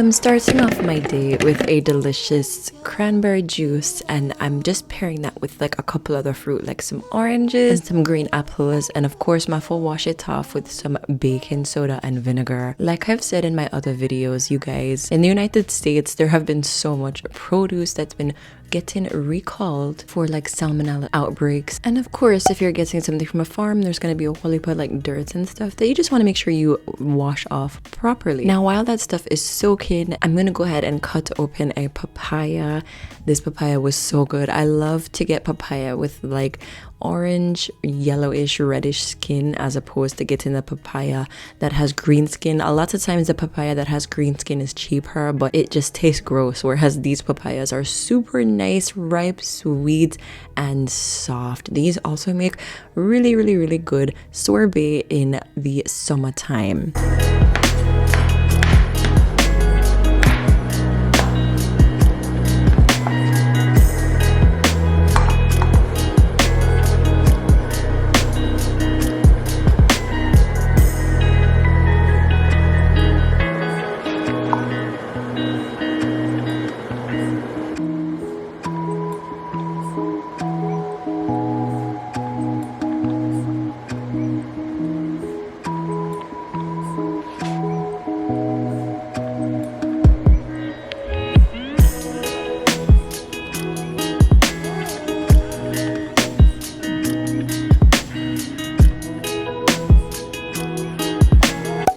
I'm starting off my day with a delicious cranberry juice, and I'm just pairing that with like a couple other fruit like some oranges and some green apples, and of course my full wash it off with some baking soda and vinegar. Like I've said in my other videos, you guys, in the United States there have been so much produce that's been getting recalled for like salmonella outbreaks, and of course if you're getting something from a farm there's going to be a whole heap of like dirt and stuff that you just want to make sure you wash off properly. Now while that stuff is soaking, I'm going to go ahead and cut open a papaya. This papaya was so good. I love to get papaya with like orange, yellowish, reddish skin as opposed to getting the papaya that has green skin. A lot of times the papaya that has green skin is cheaper, but it just tastes gross, whereas these papayas are super nice, ripe, sweet, and soft. These also make really good sorbet in the summertime.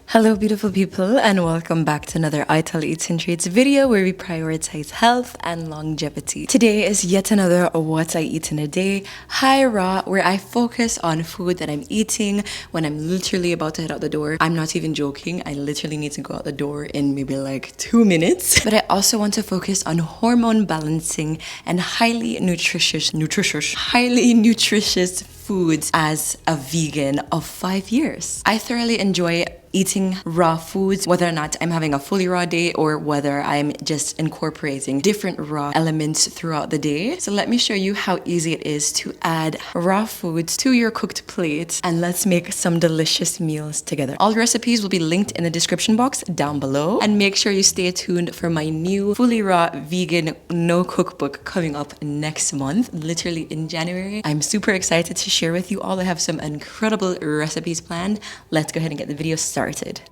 Hello beautiful people, and welcome back to another Ital Eats and Treats video where we prioritize health and longevity. Today is yet another what I eat in a day high raw, where I focus on food that I'm eating when I'm literally about to head out the door. I'm not even joking, I literally need to go out the door in maybe like 2 minutes. But I also want to focus on hormone balancing and highly nutritious foods as a vegan of 5 years. I thoroughly enjoy eating raw foods, whether or not I'm having a fully raw day or whether I'm just incorporating different raw elements throughout the day. So let me show you how easy it is to add raw foods to your cooked plate, and let's make some delicious meals together. All recipes will be linked in the description box down below, and make sure you stay tuned for my new fully raw vegan no cookbook coming up next month, literally in January. I'm super excited to share with you all. I have some incredible recipes planned. Let's go ahead and get the video started.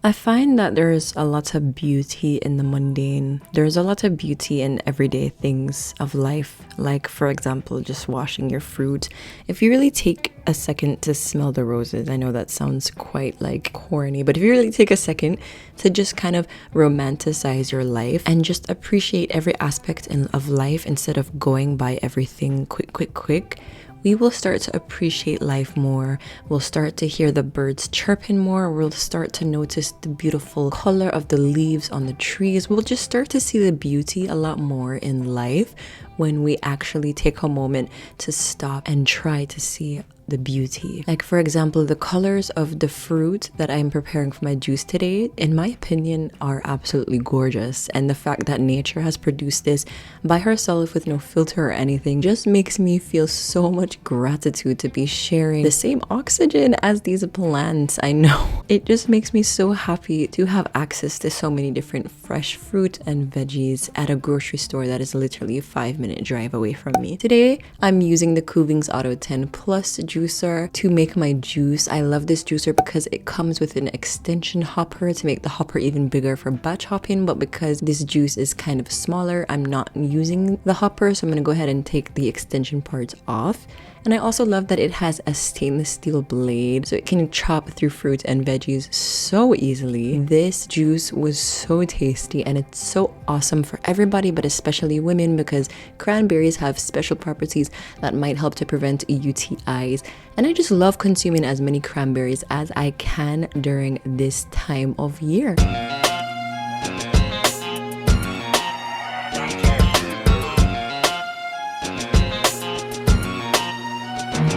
I find that there's a lot of beauty in the mundane. There's a lot of beauty in everyday things of life, like for example just washing your fruit. If you really take a second to smell the roses, I know that sounds quite like corny, but if you really take a second to just kind of romanticize your life and just appreciate every aspect of life instead of going by everything quick, we will start to appreciate life more. We'll start to hear the birds chirping more. We'll start to notice the beautiful color of the leaves on the trees. We'll just start to see the beauty a lot more in life when we actually take a moment to stop and try to see the beauty. Like for example, the colors of the fruit that I'm preparing for my juice today, in my opinion, are absolutely gorgeous. And the fact that nature has produced this by herself with no filter or anything just makes me feel so much gratitude to be sharing the same oxygen as these plants. I know. It just makes me so happy to have access to so many different fresh fruit and veggies at a grocery store that is literally a 5-minute drive away from me. Today, I'm using the Kuvings Auto 10 Plus juicer to make my juice. I love this juicer because it comes with an extension hopper to make the hopper even bigger for batch hopping, but because this juice is kind of smaller, I'm not using the hopper, so I'm going to go ahead and take the extension parts off. And I also love that it has a stainless steel blade, so it can chop through fruit and veggies so easily. This juice was so tasty, and it's so awesome for everybody, but especially women, because cranberries have special properties that might help to prevent UTIs. And I just love consuming as many cranberries as I can during this time of year.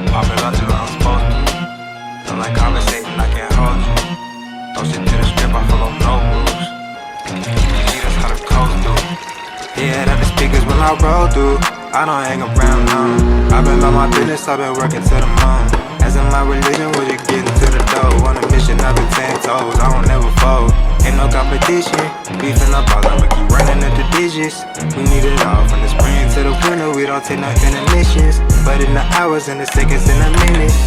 Popping up to what I'm supposed to. Feel like conversating, I can't hold you. Throw shit to the strip, I follow no rules. See, that's how the coast do. Yeah, that the speakers when I roll through. I don't hang around, no. I've been on my business, I've been working to the moon. As in my religion, was you getting to the dough? On a mission, I've been 10 toes, I don't never fold. Ain't no competition, beefing up all I'ma keep running up the digits. We need it all, from the spring to the winter, we don't take no intermissions. But in the hours and the seconds and the minutes,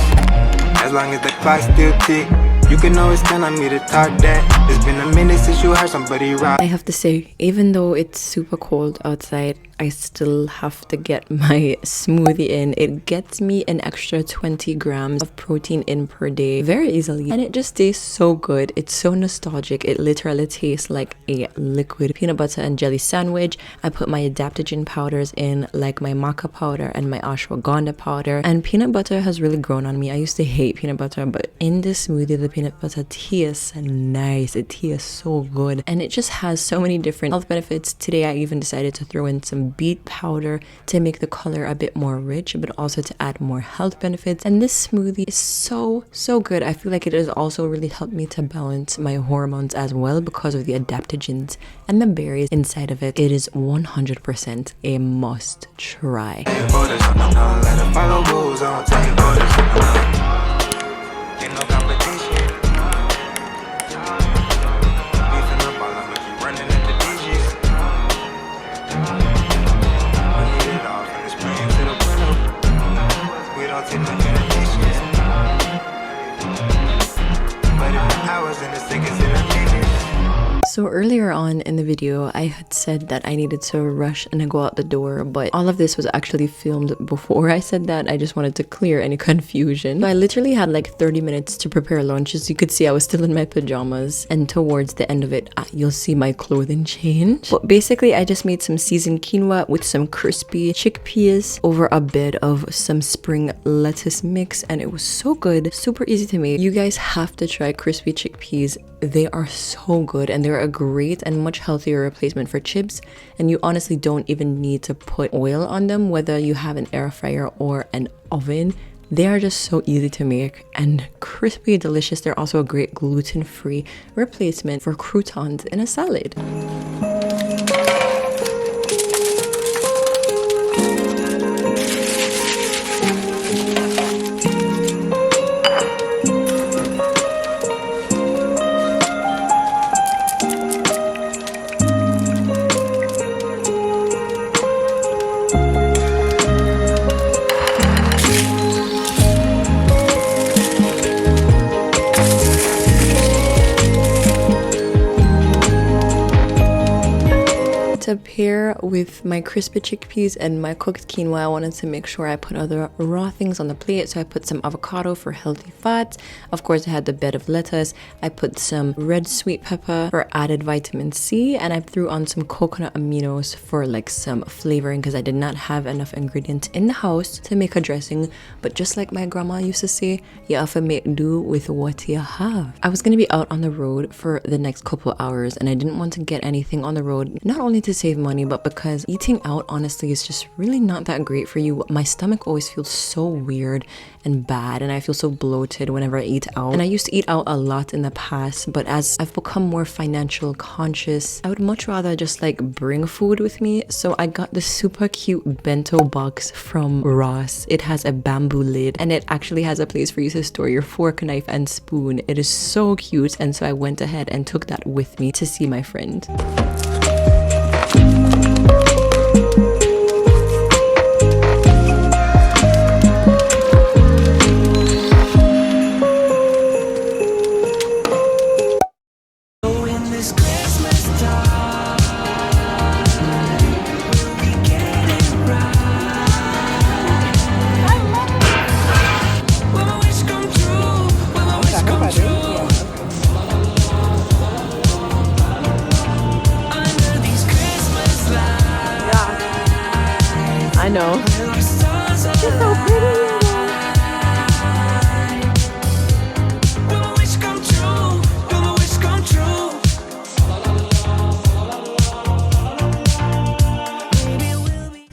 as long as the clock still tick, you can always count on me to talk that. It's been a minute since you heard somebody rock. I have to say, even though it's super cold outside, I still have to get my smoothie in. It gets me an extra 20 grams of protein in per day very easily. And it just tastes so good. It's so nostalgic. It literally tastes like a liquid peanut butter and jelly sandwich. I put my adaptogen powders in, like my maca powder and my ashwagandha powder. And peanut butter has really grown on me. I used to hate peanut butter, but in this smoothie, the peanut butter tastes nice. It tastes so good. And it just has so many different health benefits. Today, I even decided to throw in some beet powder to make the color a bit more rich, but also to add more health benefits. And this smoothie is so good. I feel like it has also really helped me to balance my hormones as well because of the adaptogens and the berries inside of it. It is 100% a must try. So earlier on in the video, I had said that I needed to rush and go out the door, but all of this was actually filmed before I said that. I just wanted to clear any confusion. So I literally had like 30 minutes to prepare lunch. As you could see, I was still in my pajamas, and towards the end of it, you'll see my clothing change. But basically, I just made some seasoned quinoa with some crispy chickpeas over a bit of some spring lettuce mix, and it was so good, super easy to make. You guys have to try crispy chickpeas. They are so good, and they're a great and much healthier replacement for chips, and you honestly don't even need to put oil on them, whether you have an air fryer or an oven. They are just so easy to make and crispy delicious. They're also a great gluten-free replacement for croutons in a salad. To pair with my crispy chickpeas and my cooked quinoa, I wanted to make sure I put other raw things on the plate. So I put some avocado for healthy fats. Of course, I had the bed of lettuce. I put some red sweet pepper for added vitamin C, and I threw on some coconut aminos for like some flavoring because I did not have enough ingredients in the house to make a dressing. But just like my grandma used to say, you have to make do with what you have. I was going to be out on the road for the next couple hours, and I didn't want to get anything on the road, not only to save money, but because eating out honestly is just really not that great for you. My stomach always feels so weird and bad, and I feel so bloated whenever I eat out. And I used to eat out a lot in the past, but as I've become more financial conscious, I would much rather just like bring food with me. So I got this super cute bento box from Ross. It has a bamboo lid, and it actually has a place for you to store your fork, knife, and spoon. It is so cute, and so I went ahead and took that with me to see my friend.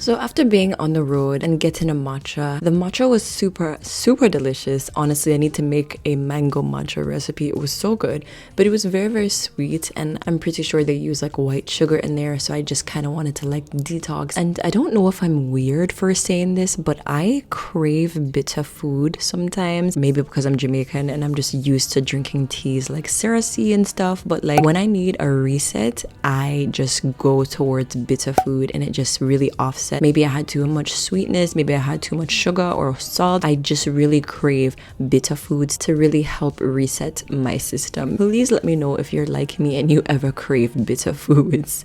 So after being on the road and getting a matcha, the matcha was super delicious. Honestly, I need to make a mango matcha recipe. It was so good, but it was very sweet, and I'm pretty sure they use like white sugar in there, so I just kind of wanted to like detox. And I don't know if I'm weird for saying this, but I crave bitter food sometimes, maybe because I'm Jamaican and I'm just used to drinking teas like Cerasee and stuff, but like when I need a reset, I just go towards bitter food, and it just really offsets. Maybe I had too much sweetness, maybe I had too much sugar or salt. I just really crave bitter foods to really help reset my system. Please let me know if you're like me and you ever crave bitter foods.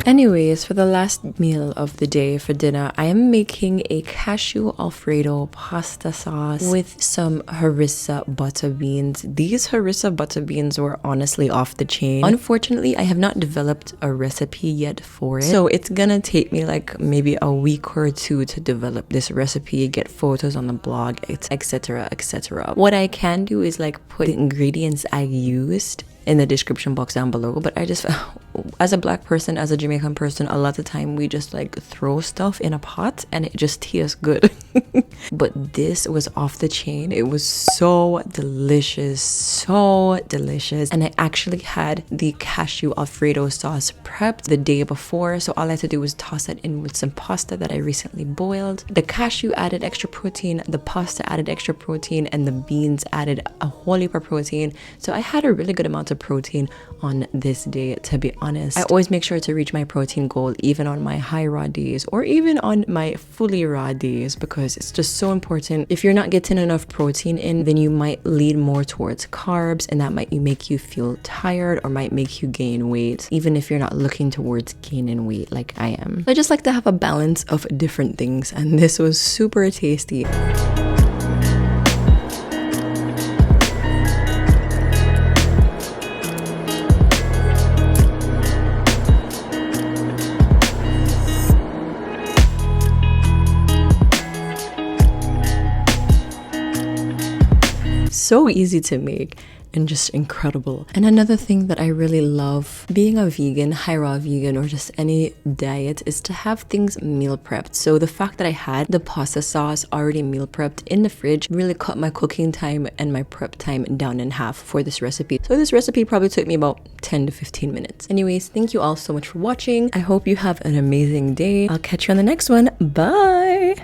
Anyways, for the last meal of the day for dinner, I am making a cashew Alfredo pasta sauce with some Harissa butter beans. These Harissa butter beans were honestly off the chain. Unfortunately, I have not developed a recipe yet for it, so it's gonna take me like maybe a week or two to develop this recipe, get photos on the blog, etc. What I can do is like put the ingredients I used in the description box down below, but I just, as a black person, as a Jamaican person, a lot of time we just like throw stuff in a pot and it just tastes good. But this was off the chain. It was so delicious, and I actually had the cashew Alfredo sauce prepped the day before, so all I had to do was toss it in with some pasta that I recently boiled. The cashew added extra protein, the pasta added extra protein, and the beans added a whole heap of protein, so I had a really good amount of protein on this day, to be honest. I always make sure to reach my protein goal even on my high raw days or even on my fully raw days, because it's just so important. If you're not getting enough protein in, then you might lead more towards carbs, and that might make you feel tired or might make you gain weight, even if you're not looking towards gaining weight like I am. I just like to have a balance of different things, and this was super tasty. So easy to make and just incredible. And another thing that I really love being a vegan, high raw vegan, or just any diet, is to have things meal prepped. So the fact that I had the pasta sauce already meal prepped in the fridge really cut my cooking time and my prep time down in half for this recipe. So this recipe probably took me about 10 to 15 minutes. Anyways, thank you all so much for watching. I hope you have an amazing day. I'll catch you on the next one. Bye!